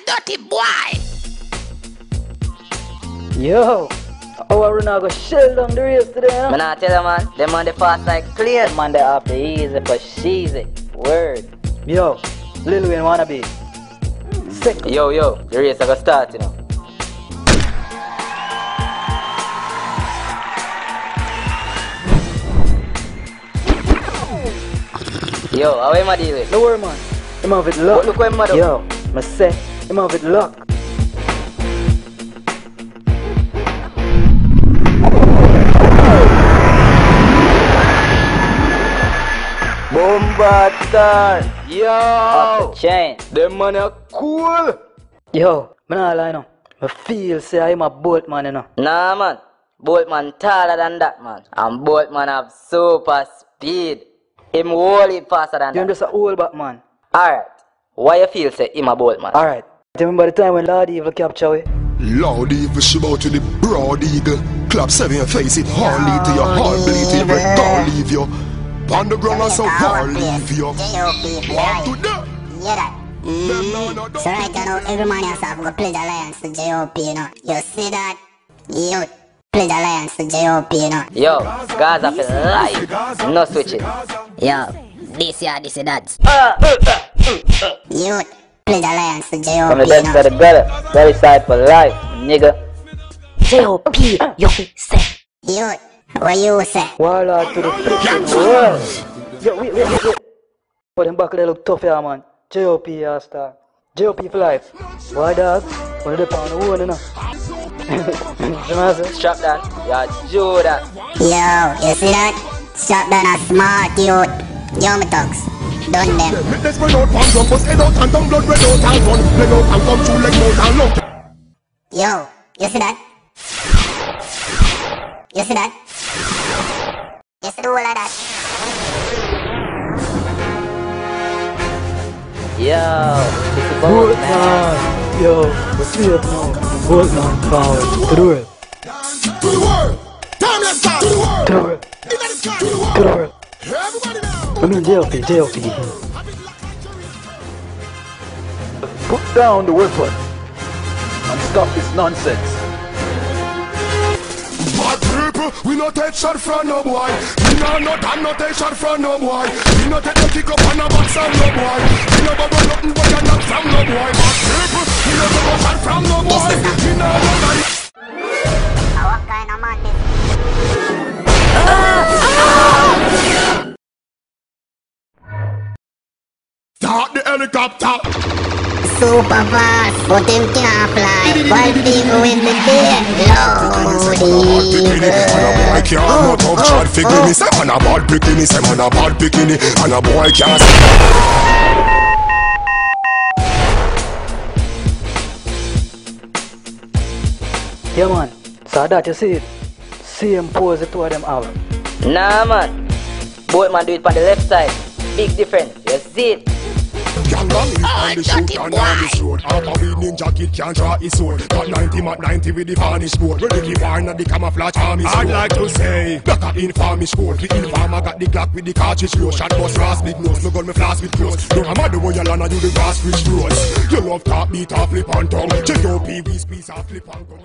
Dutty Bwoy. Yo, our runner go shell down the race today, huh? Man, I tell you, man, them on the fast like clear. Man, they have the easy for cheesy. Word. Yo, Lil Wayne wanna be sick. Yo, the race I go start, you know. Yo, how am I deal with? No worry, man. Him have it luck. Look what him do. Yo, I say, him have it luck. Bombastar! Yo! Off the chain. Them man are cool! Yo, man, I lie now. I feel say I'm a Boltman, you know. Nah, man. Boltman taller than that, man. And Boltman have super speed. Him wholly faster than You're that. just a old back, man. Alright. Why you feel say him a Boltman? Alright. Do you remember the time when Lord Evil capture we? Loud evil shoot to the broad eagle. Clap 7 face it, heart lead to your heart bleed to every car leave you. On the ground so far leave you. Walk to them. Yeah, that. So right now, every man has to pledge alliance to JOP, you know. You see that? You pledge alliance to JOP, you know. Yo, Gaza for life. No switching. Yo, this year, this is that. You pledge alliance to JOP, From the you best know. side of gutter, very side for life, nigga. JOP, you say. You, what you say? Warlord to the freaking world. Yo, wait. But them back they look tough here, man. JOP here, star. JOP for life. Why, dog? What are they on the wall, you know? Strap that. Yeah, Joe that. Yo, you see that? Shot down a smart youth. Yo, me thugs. Done them. Let's spread out palm drum, bust head out and down blood red out and run. Leg out and come through leg out and look. Yo, you see that? You see that? You see the whole of that? Yo, this is Boltman. Boltman. Yo, we're straight now. Boltman power. To the world. To the world. Time let's start. To the world. To the world. In the sky. To the To world. the world. Everybody now. I mean JOP. Put down the weapon and stop this nonsense. Bad people, we no take shot from no boy. We no time no take shot from no boy. We no take no kick up on a box from no boy. We no bubble nothing but a knock from no boy. Bad people, we no take no shot from no boy. We no nobody. What kind of man this? Start the helicopter. Super fast, but him can't fly. While people with the beer, loud evil. And a boy can't no tough shot fi give me. Say man a bad bikini, say man a bad bikini. And a boy can't. Yeah, man. So that you see it. Same pose the two of them have. Nah, man. Boltman do it on the left side. Big difference. You see it? Young man live on the shoot and on this road. Half of the ninja kid can't draw his sword. Got 90 mat 90 with the varnish board. Ready to warn at the camouflage army. I'd like to say that a infamy squad. The informer got the Glock with the cartridge low. Shot bust brass big nose. No gun me flash with clothes. No I'm the way you land and you the grass rich roads. You love top beat off flip on tongue. J.O.P. we squeeze off flip on gun.